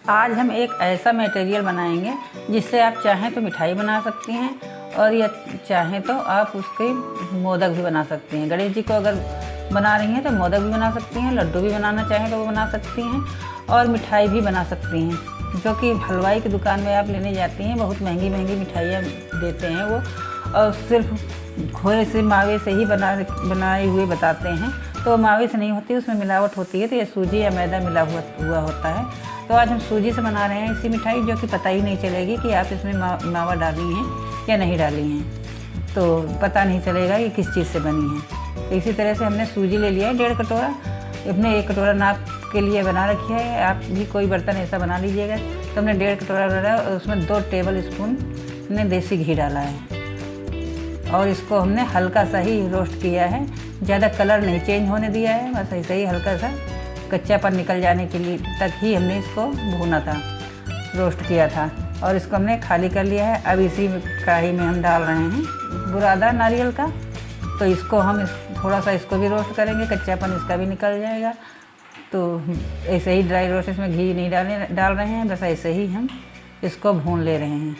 आज हम एक ऐसा मटेरियल बनाएंगे जिससे आप चाहें तो मिठाई बना सकती हैं और या चाहें तो आप उसके मोदक भी बना सकती हैं। गणेश जी को अगर बना रही हैं तो मोदक भी बना सकती हैं, लड्डू भी बनाना चाहें तो वो बना सकती हैं और मिठाई भी बना सकती हैं, जो कि हलवाई की दुकान में आप लेने जाती हैं। बहुत महंगी महंगी मिठाइयाँ देते हैं वो, और सिर्फ खोए से मावे से ही बनाए हुए बताते हैं, तो मावे से नहीं होती, उसमें मिलावट होती है। तो ये सूजी या मैदा मिला हुआ होता है। तो आज हम सूजी से बना रहे हैं ऐसी मिठाई जो कि पता ही नहीं चलेगी कि आप इसमें मावा डाली हैं या नहीं डाली हैं, तो पता नहीं चलेगा कि किस चीज़ से बनी है। इसी तरह से हमने सूजी ले लिया है 1.5 कटोरा, अपने 1 कटोरा नाप के लिए बना रखी है। आप भी कोई बर्तन ऐसा बना लीजिएगा। तो हमने 1.5 कटोरा डाला और उसमें 2 टेबल स्पून हमने देसी घी डाला है और इसको हमने हल्का सा ही रोस्ट किया है, ज़्यादा कलर नहीं चेंज होने दिया है, बस ऐसे ही हल्का सा कच्चापन निकल जाने के लिए तक ही हमने इसको भूना था, रोस्ट किया था। और इसको हमने खाली कर लिया है। अब इसी कढ़ाई में हम डाल रहे हैं बुरादा नारियल का। तो इसको हम थोड़ा सा इसको भी रोस्ट करेंगे, कच्चापन इसका भी निकल जाएगा। तो ऐसे ही ड्राई रोस्ट, इसमें घी नहीं डाल रहे हैं, बस ऐसे ही हम इसको भून ले रहे हैं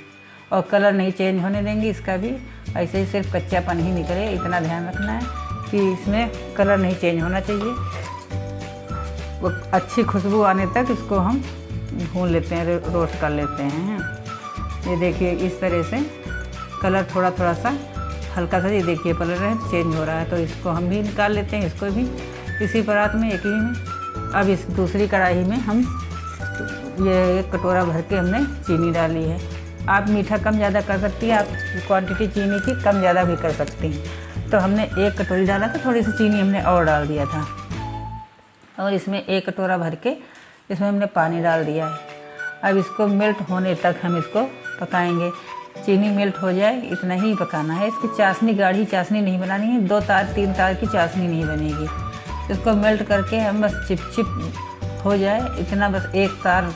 और कलर नहीं चेंज होने देंगे इसका भी, ऐसे ही सिर्फ कच्चापन ही निकले, इतना ध्यान रखना है कि इसमें कलर नहीं चेंज होना चाहिए। वो अच्छी खुशबू आने तक इसको हम भून लेते हैं, रोस्ट कर लेते हैं। ये देखिए इस तरह से कलर थोड़ा थोड़ा सा हल्का सा, ये देखिए कलर चेंज हो रहा है। तो इसको हम भी निकाल लेते हैं, इसको भी इसी परात में, एक ही में। अब इस दूसरी कढ़ाई में हम ये 1 कटोरा भर के हमने चीनी डाली है। आप मीठा कम ज़्यादा कर सकती हैं, आप क्वांटिटी चीनी की कम ज़्यादा भी कर सकती हैं। तो हमने 1 कटोरी डाला था, थोड़ी सी चीनी हमने और डाल दिया था और इसमें 1 कटोरा भर के इसमें हमने पानी डाल दिया है। अब इसको मेल्ट होने तक हम इसको पकाएंगे। चीनी मेल्ट हो जाए इतना ही पकाना है। इसकी चाशनी, गाढ़ी चाशनी नहीं बनानी है, 2 तार 3 तार की चाशनी नहीं बनेगी। इसको मेल्ट करके हम बस चिप हो जाए इतना, बस 1 तार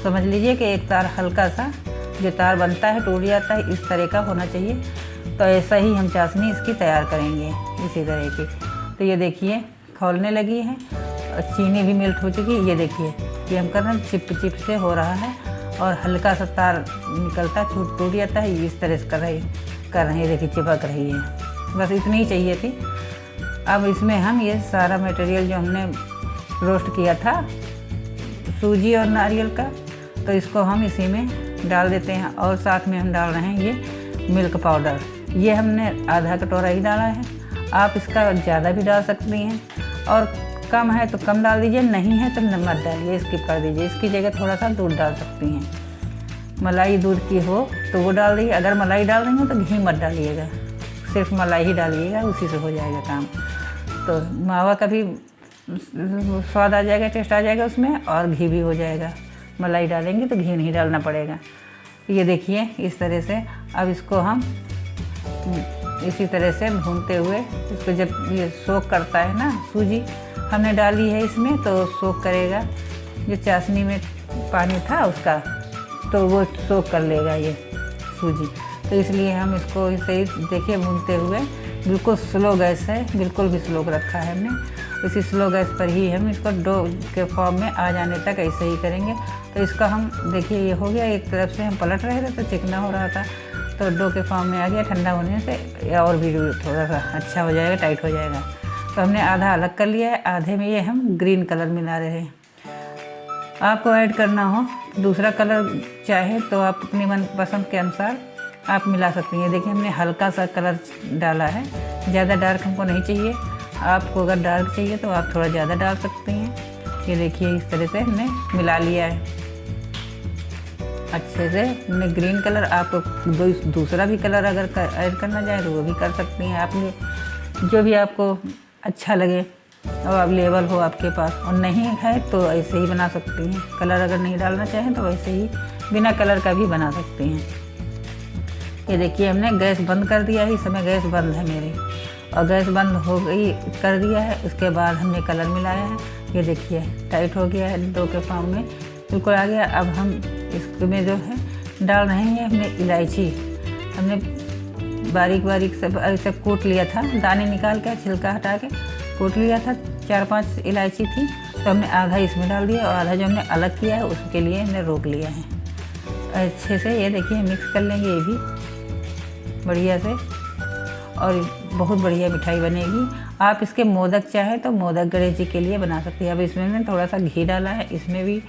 समझ लीजिए कि 1 तार हल्का सा जो तार बनता है टूट जाता है, इस तरह का होना चाहिए। तो ऐसा ही हम चाशनी इसकी तैयार करेंगे, इसी तरह की। तो ये देखिए खौलने लगी है और चीनी भी मेल्ट हो चुकी है। ये देखिए ये हम कर रहे हैं, चिप से हो रहा है और हल्का सा तार निकलता टूट जाता है, इस तरह से कर रहे हैं। देखिए चिपक रही है, बस इतनी ही चाहिए थी। अब इसमें हम ये सारा मटेरियल जो हमने रोस्ट किया था सूजी और नारियल का, तो इसको हम इसी में डाल देते हैं। और साथ में हम डाल रहे हैं ये मिल्क पाउडर, ये हमने आधा कटोरा ही डाला है। आप इसका ज़्यादा भी डाल सकती हैं और कम है तो कम डाल दीजिए, नहीं है तो मत डालिए, स्किप कर दीजिए। इसकी जगह थोड़ा सा दूध डाल सकती हैं। मलाई दूध की हो तो वो डाल दीजिए। अगर मलाई डाल रही हो तो घी मत डालिएगा, सिर्फ मलाई ही डालिएगा, उसी से हो जाएगा काम। तो मावा का भी स्वाद आ जाएगा, टेस्ट आ जाएगा उसमें, और घी भी हो जाएगा। मलाई डालेंगे तो घी नहीं डालना पड़ेगा। ये देखिए इस तरह से। अब इसको हम इसी तरह से भूनते हुए, इसको जब ये सोख करता है ना, सूजी हमने डाली है इसमें तो सोख करेगा, जो चाशनी में पानी था उसका, तो वो सोख कर लेगा ये सूजी। तो इसलिए हम इसको इसे ही देखिए भूनते हुए, बिल्कुल स्लो गैस है, बिल्कुल भी स्लो रखा है हमने। इसी स्लो गैस पर ही हम इसको डो के फॉर्म में आ जाने तक ऐसे ही करेंगे। तो इसका हम देखिए ये हो गया, एक तरफ से हम पलट रहे थे तो चिकना हो रहा था, तो डो के फॉर्म में आ गया। ठंडा होने से और भी थोड़ा सा अच्छा हो जाएगा, टाइट हो जाएगा। तो हमने आधा अलग कर लिया है, आधे में ये हम ग्रीन कलर मिला रहे हैं। आपको ऐड करना हो दूसरा कलर चाहे तो आप अपनी मनपसंद के अनुसार आप मिला सकती हैं। देखिए हमने हल्का सा कलर डाला है, ज़्यादा डार्क हमको नहीं चाहिए। आपको अगर डार्क चाहिए तो आप थोड़ा ज़्यादा डाल सकती हैं। ये देखिए इस तरह से हमने मिला लिया है अच्छे से। हमने ग्रीन कलर, आपको दूसरा भी कलर अगर ऐड करना चाहे तो वो भी कर सकती हैं। आपने जो भी आपको अच्छा लगे और अवेलेबल हो आपके पास, और नहीं है तो ऐसे ही बना सकती हैं। कलर अगर नहीं डालना चाहें तो वैसे ही बिना कलर का भी बना सकती हैं। ये देखिए हमने गैस बंद कर दिया है, इस समय गैस बंद है मेरी, और गैस बंद हो गई कर दिया है। उसके बाद हमने कलर मिलाया है, ये देखिए टाइट हो गया है, डो के फॉर्म में बिल्कुल आ गया। अब हम इसमें जो है डाल रहे हैं हमने इलायची, हमने बारीक बारीक सब ऐसे कूट लिया था, दाने निकाल के छिलका हटा के कूट लिया था। 4-5 इलायची थी तो हमने आधा इसमें डाल दिया और आधा जो हमने अलग किया है उसके लिए हमने रोक लिया है। अच्छे से ये देखिए मिक्स कर लेंगे ये भी बढ़िया से, और बहुत बढ़िया मिठाई बनेगी। आप इसके मोदक चाहे तो मोदक गणेश जी के लिए बना सकते हैं। अब इसमें हमने थोड़ा सा घी डाला है, इसमें भी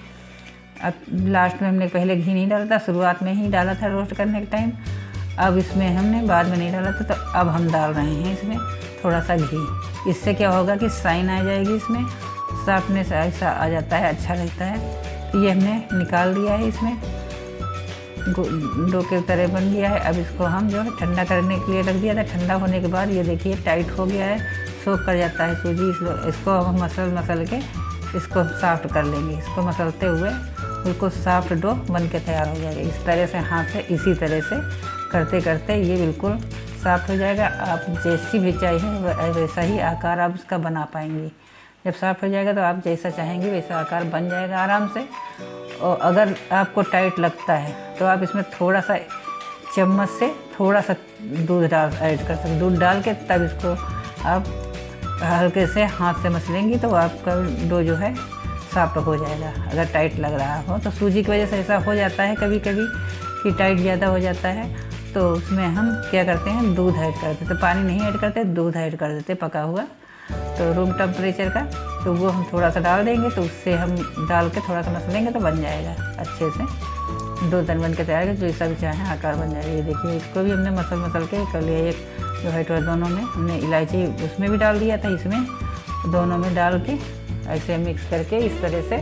अब लास्ट में हमने पहले घी नहीं डाला था, शुरुआत में ही डाला था रोस्ट करने के टाइम। अब इसमें हमने बाद में नहीं डाला था, तो अब हम डाल रहे हैं इसमें थोड़ा सा घी। इससे क्या होगा कि शाइन आ जाएगी, इसमें सॉफ्टनेस ऐसा आ जाता है, अच्छा रहता है। तो ये हमने निकाल दिया है, इसमें डो के तरह बन गया है। अब इसको हम जो है ठंडा करने के लिए रख दिया था। ठंडा होने के बाद ये देखिए टाइट हो गया है, सोख कर जाता है सूजी। इसको हम मसल के इसको सॉफ्ट कर लेंगे। इसको मसलते हुए बिल्कुल सॉफ्ट डो बन के तैयार हो जाएगा। इस तरह से हाथ से इसी तरह से करते करते ये बिल्कुल सॉफ्ट हो जाएगा। आप जैसी भी चाहिए वैसा ही आकार आप इसका बना पाएंगे। जब सॉफ्ट हो जाएगा तो आप जैसा चाहेंगे वैसा आकार बन जाएगा आराम से। और अगर आपको टाइट लगता है तो आप इसमें थोड़ा सा चम्मच से थोड़ा सा दूध ऐड कर सकते। दूध डाल के तब इसको आप हल्के से हाथ से मसलेंगी तो आपका डो जो है सॉफ्ट हो जाएगा। अगर टाइट लग रहा हो तो सूजी की वजह से ऐसा हो जाता है कभी कभी कि टाइट ज़्यादा हो जाता है, तो उसमें हम क्या करते हैं दूध ऐड कर देते। पानी नहीं ऐड करते, दूध ऐड कर देते पका हुआ, तो रूम टेम्परेचर का। तो वो हम थोड़ा सा डाल देंगे, तो उससे हम डाल के थोड़ा सा मसलेंगे तो बन जाएगा अच्छे से। दो तन बन के तैयार है, जो जैसा भी चाहें आकार बन जाएगा। ये देखिए इसको भी हमने मसल के कर लिया। एक जो है दोनों में हमने इलायची उसमें भी डाल दिया था, इसमें दोनों में डाल के ऐसे मिक्स करके इस तरह से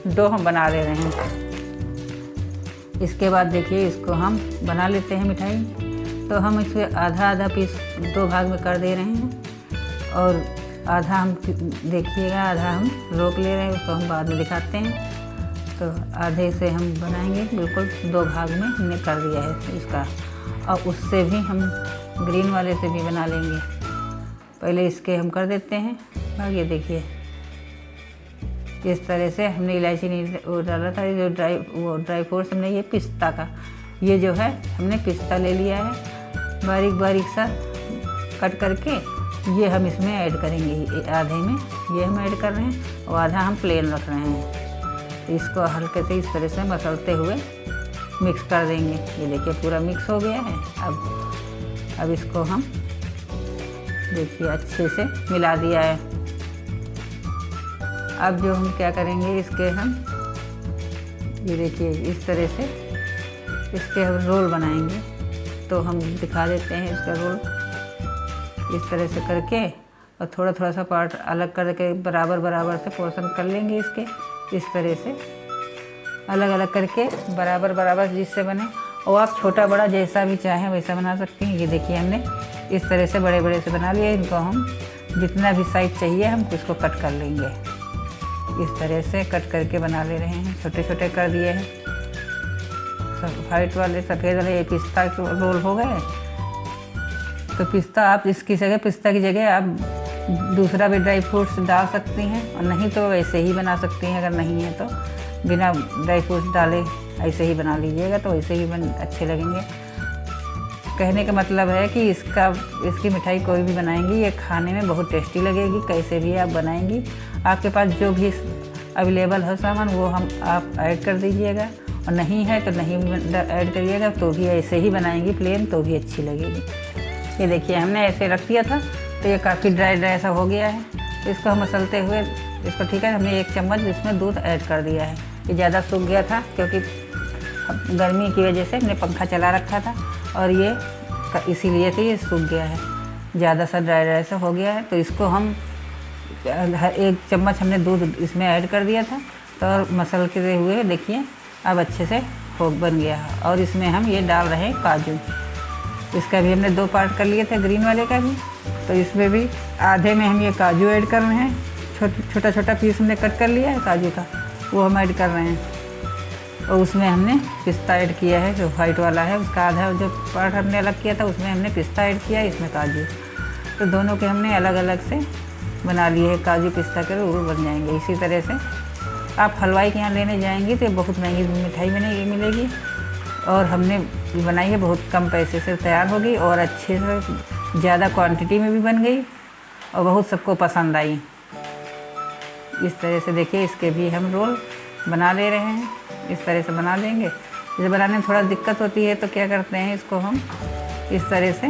डो हम बना ले रहे हैं। इसके बाद देखिए इसको हम बना लेते हैं मिठाई। तो हम इसमें आधा आधा पीस दो भाग में कर दे रहे हैं, और आधा हम देखिएगा आधा हम रोक ले रहे हैं, उसको हम बाद में दिखाते हैं। तो आधे से हम बनाएंगे, बिल्कुल दो भाग में हमने कर दिया है इसका। और उससे भी हम ग्रीन वाले से भी बना लेंगे। पहले इसके हम कर देते हैं भाग। ये देखिए इस तरह से हमने इलायची नहीं वो डाला था, जो ड्राई फ्रूट्स हमने ये पिस्ता का, ये जो है हमने पिस्ता ले लिया है बारीक बारीक सा कट करके। ये हम इसमें ऐड करेंगे, आधे में ये हम ऐड कर रहे हैं और आधा हम प्लेन रख रहे हैं। इसको हल्के से इस तरह से मसलते हुए मिक्स कर देंगे। ये देखिए पूरा मिक्स हो गया है। अब इसको हम देखिए अच्छे से मिला दिया है। अब जो हम क्या करेंगे, इसके हम ये देखिए इस तरह से इसके हम रोल बनाएंगे। तो हम दिखा देते हैं इसका रोल इस तरह से करके, और थोड़ा थोड़ा सा पार्ट अलग करके बराबर बराबर से पोर्शन कर लेंगे इसके। इस तरह से अलग अलग करके बराबर बराबर जिससे बने, और आप छोटा बड़ा जैसा भी चाहें वैसा बना सकते हैं। ये देखिए हमने इस तरह से बड़े बड़े से बना लिए। इनको हम जितना भी साइज चाहिए हम इसको कट कर लेंगे। इस तरह से कट करके बना ले रहे हैं, छोटे छोटे कर दिए हैं। सब वाइट वाले सफ़ेद वाले ये पिस्ता के रोल हो गए। तो पिस्ता आप इसकी जगह, पिस्ता की जगह आप दूसरा भी ड्राई फ्रूट्स डाल सकती हैं, और नहीं तो वैसे ही बना सकती हैं। अगर नहीं है तो बिना ड्राई फ्रूट्स डाले ऐसे ही बना लीजिएगा, तो ऐसे ही अच्छे लगेंगे। कहने का मतलब है कि इसकी मिठाई कोई भी बनाएंगी ये खाने में बहुत टेस्टी लगेगी। कैसे भी आप बनाएंगी, आपके पास जो भी अवेलेबल हो सामान वो आप ऐड कर दीजिएगा, और नहीं है तो नहीं ऐड करिएगा, तो भी ऐसे ही बनाएंगी प्लेन तो भी अच्छी लगेगी। ये देखिए हमने ऐसे रख दिया था, तो ये काफ़ी ड्राई ऐसा हो गया है। तो इसको हम मसलते हुए इसको ठीक है, हमने 1 चम्मच इसमें दूध ऐड कर दिया है। ये ज़्यादा सूख गया था क्योंकि गर्मी की वजह से हमने पंखा चला रखा था, और ये इसीलिए से ये सूख गया है, ज़्यादा सा ड्राई सा हो गया है। तो इसको हम 1 चम्मच हमने दूध इसमें ऐड कर दिया था, तो मसल के हुए देखिए अब अच्छे से बन गया है। और इसमें हम ये डाल रहे हैं काजू। इसका भी हमने 2 पार्ट कर लिए थे ग्रीन वाले का भी, तो इसमें भी आधे में हम ये काजू ऐड कर रहे हैं। छोटा छोटा पीस हमने कट कर लिया है काजू का, वो हम ऐड कर रहे हैं। और उसमें हमने पिस्ता ऐड किया है, जो वाइट वाला है उसका आधा जो पार्ट हमने अलग किया था उसमें हमने पिस्ता ऐड किया है, इसमें काजू। तो दोनों के हमने अलग अलग से बना लिए हैं, काजू पिस्ता के रोल बन जाएंगे। इसी तरह से आप हलवाई के यहाँ लेने जाएंगे तो बहुत महंगी मिठाई मिलेगी, और हमने बनाई है बहुत कम पैसे से तैयार होगी, और अच्छे से ज़्यादा क्वांटिटी में भी बन गई, और बहुत सबको पसंद आई। इस तरह से देखिए इसके भी हम रोल बना ले रहे हैं। इस तरह से बना लेंगे। जब बनाने में थोड़ा दिक्कत होती है तो क्या करते हैं, इसको हम इस तरह से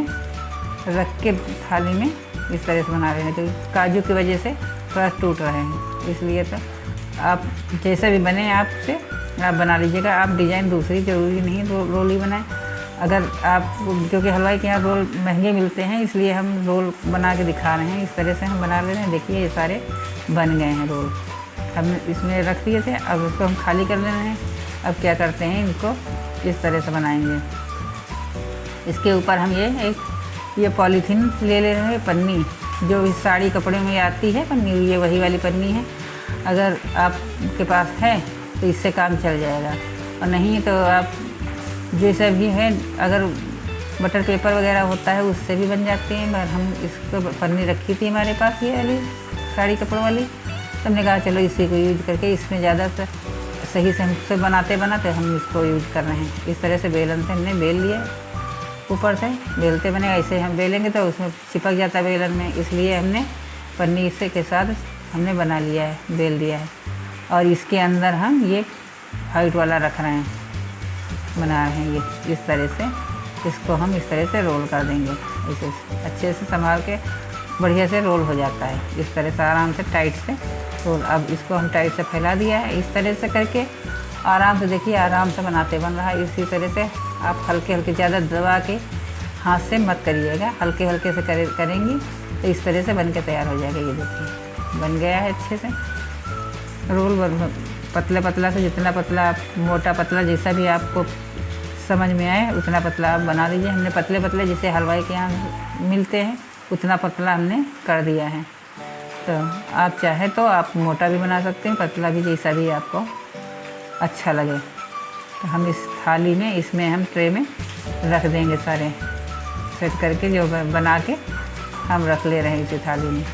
रख के थाली में इस तरह से बना रहे हैं। तो काजू की वजह से थोड़ा टूट रहे हैं, इसलिए तो आप जैसे भी बने आपसे आप बना लीजिएगा। आप डिज़ाइन दूसरी ज़रूरी नहीं रोल ही बनाएं। अगर आप, क्योंकि हलवाई के यहाँ रोल महंगे मिलते हैं, इसलिए हम रोल बना के दिखा रहे हैं। इस तरह से हम बना ले रहे हैं। देखिए ये सारे बन गए हैं रोल, हमने इसमें रख दिए थे। अब इसको हम खाली कर ले रहे हैं। अब क्या करते हैं, इनको इस तरह से बनाएंगे। इसके ऊपर हम ये पॉलीथीन ले रहे हैं, पन्नी जो इस साड़ी कपड़े में आती है पन्नी, ये वही वाली पन्नी है। अगर आपके पास है तो इससे काम चल जाएगा, और नहीं तो आप जैसे भी है, अगर बटर पेपर वगैरह होता है उससे भी बन जाते हैं। मगर हम इसको पन्नी रखी थी हमारे पास, ये वाली साड़ी कपड़ों वाली, तो हमने कहा चलो इसी को यूज करके इसमें ज़्यादा सही से हमसे बनाते हम इसको यूज कर रहे हैं। इस तरह से बेलन से हमने बेल लिया, ऊपर से बेलते बने। ऐसे हम बेलेंगे तो उसमें चिपक जाता है बेलन में, इसलिए हमने पन्नी से के साथ हमने बना लिया है, बेल दिया है। और इसके अंदर हम ये वाइट वाला रख रहे हैं, बना रहे हैं ये इस तरह से। इसको हम इस तरह से रोल कर देंगे, ऐसे अच्छे से संभाल के बढ़िया से रोल हो जाता है। इस तरह से आराम से टाइट से रोल। अब इसको हम टाइट से फैला दिया है। इस तरह से करके आराम से देखिए, आराम से बनाते बन रहा है। इसी तरह से आप हल्के हल्के, ज़्यादा दबा के हाथ से मत करिएगा, हल्के हल्के से करेंगी तो इस तरह से बन के तैयार हो जाएगा। ये देखिए बन गया है अच्छे से रोल। पतला पतला से, जितना पतला आप, मोटा पतला जैसा भी आपको समझ में आए उतना पतला आप बना लीजिए। हमने पतले पतले जैसे हलवाई के यहाँ मिलते हैं उतना पतला हमने कर दिया है। तो आप चाहे तो आप मोटा भी बना सकते हैं, पतला भी, जैसा भी आपको अच्छा लगे। तो हम इस थाली में, इसमें हम ट्रे में रख देंगे सारे सेट करके, जो बना के हम रख ले रहे हैं इसी थाली में।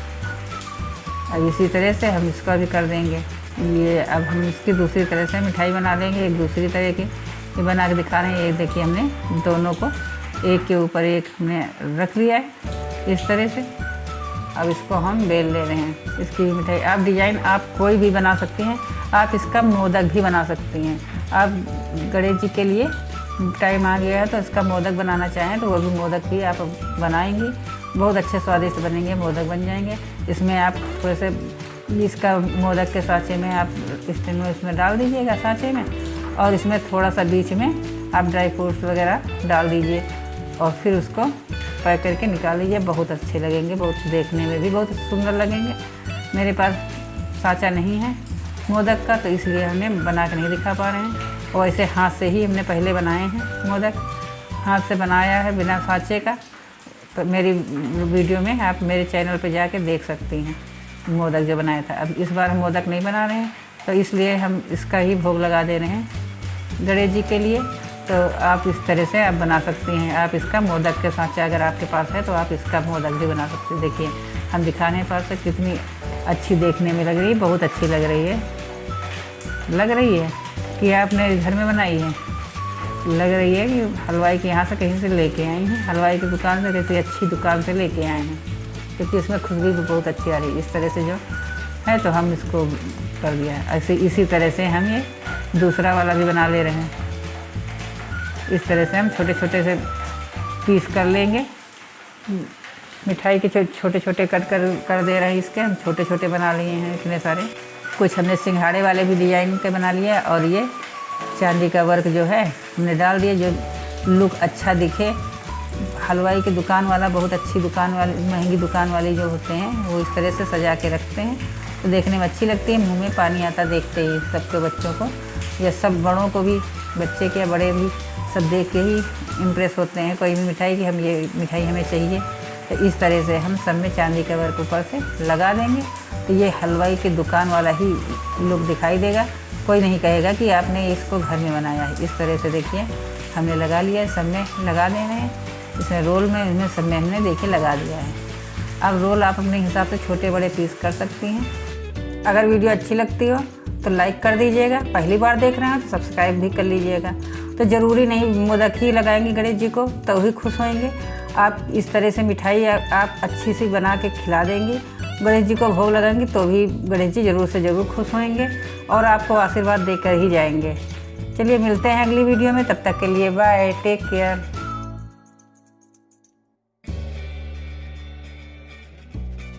अब इसी तरह से हम इसका भी कर देंगे। ये अब हम इसकी दूसरी तरह से मिठाई बना लेंगे, एक दूसरी तरह की ये बना के दिखा रहे हैं। ये देखिए हमने दोनों को एक के ऊपर एक हमने रख लिया है इस तरह से। अब इसको हम बेल ले रहे हैं। इसकी मिठाई आप डिज़ाइन आप कोई भी बना सकती हैं। आप इसका मोदक भी बना सकती हैं। आप गणेश जी के लिए टाइम आ गया है तो इसका मोदक बनाना चाहें तो वो भी मोदक भी आप बनाएंगी, बहुत अच्छे स्वादिष्ट बनेंगे, मोदक बन जाएंगे। इसमें आप थोड़े से इसका मोदक के सांचे में आप स्टीम में इसमें डाल दीजिएगा सांचे में, और इसमें थोड़ा सा बीच में आप ड्राई फ्रूट्स वगैरह डाल दीजिए और फिर उसको पैक करके निकाल लीजिए। बहुत अच्छे लगेंगे, बहुत देखने में भी बहुत सुंदर लगेंगे। मेरे पास सांचा नहीं है मोदक का, तो इसलिए हमने बना के नहीं दिखा पा रहे हैं। और ऐसे हाथ से ही हमने पहले बनाए हैं मोदक, हाथ से बनाया है बिना सांचे का। तो मेरी वीडियो में आप मेरे चैनल पर जाके देख सकती हैं मोदक जो बनाया था। अब इस बार हम मोदक नहीं बना रहे हैं, तो इसलिए हम इसका ही भोग लगा दे रहे हैं गणेश जी के लिए। तो आप इस तरह से आप बना सकती हैं। आप इसका मोदक के सांचा अगर आपके पास है तो आप इसका मोदक भी बना सकते हैं। देखिए हम दिखाने पर से कितनी अच्छी देखने में लग रही है, बहुत अच्छी लग रही है। लग रही है कि आपने घर में बनाई है, लग रही है कि हलवाई के यहाँ से कहीं से लेके आई हैं, हलवाई की दुकान से, किसी अच्छी दुकान से लेके आए हैं, क्योंकि इसमें खुशबू भी बहुत अच्छी आ रही है। इस तरह से जो है तो हम इसको कर दिया है। ऐसे इसी तरह से हम ये दूसरा वाला भी बना ले रहे हैं। इस तरह से हम छोटे छोटे से पीस कर लेंगे। मिठाई के छोटे छोटे कट कर दे रहे हैं। इसके हम छोटे छोटे बना लिए हैं इतने सारे। कुछ हमने सिंघाड़े वाले भी डिजाइन के बना लिए, और ये चांदी का वर्क जो है हमने डाल दिया, जो लुक अच्छा दिखे। हलवाई की दुकान वाला, बहुत अच्छी दुकान वाली, महंगी दुकान वाली जो होते हैं वो इस तरह से सजा के रखते हैं, तो देखने में अच्छी लगती है। मुंह में पानी आता देखते ही सबके, बच्चों को या सब बड़ों को भी, बच्चे के या बड़े भी, सब देख के ही इम्प्रेस होते हैं कोई भी मिठाई की, हम ये मिठाई हमें चाहिए। तो इस तरह से हम सब में चांदी का वर्क ऊपर से लगा देंगे, तो ये हलवाई की दुकान वाला ही लुक दिखाई देगा। कोई नहीं कहेगा कि आपने इसको घर में बनाया है। इस तरह से देखिए हमने लगा लिया है, सब में लगा देना है। इसमें रोल में, इसमें सब में हमने देखिए लगा दिया है। अब रोल आप अपने हिसाब से छोटे बड़े पीस कर सकती हैं। अगर वीडियो अच्छी लगती हो तो लाइक कर दीजिएगा, पहली बार देख रहे हैं तो सब्सक्राइब भी कर लीजिएगा। तो ज़रूरी नहीं मोदक ही लगाएंगे गणेश जी को तो ही खुश होंगे। आप इस तरह से मिठाई आप अच्छी सी बना के खिला देंगी गणेश जी को भोग लगाएंगे तो भी गणेश जी ज़रूर से ज़रूर खुश होंगे और आपको आशीर्वाद देकर ही जाएंगे। चलिए मिलते हैं अगली वीडियो में, तब तक के लिए बाय, टेक केयर।